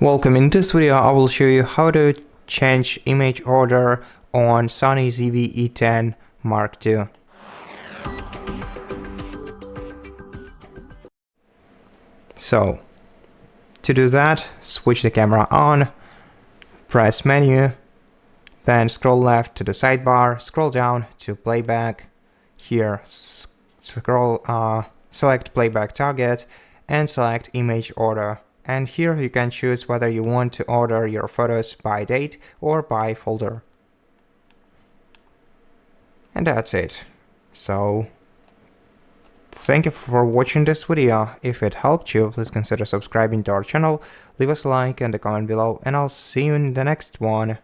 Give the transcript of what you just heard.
Welcome. In this video I will show you how to change image order on SONY ZV-E10 II. So to do that, switch the camera on, press menu, then scroll left to the sidebar, scroll down to Playback. Here select Playback target and select image order. And here you can choose whether you want to order your photos by date or by folder. And that's it. So thank you for watching this video. If it helped you, please consider subscribing to our channel, leave us a like and a comment below, and I'll see you in the next one.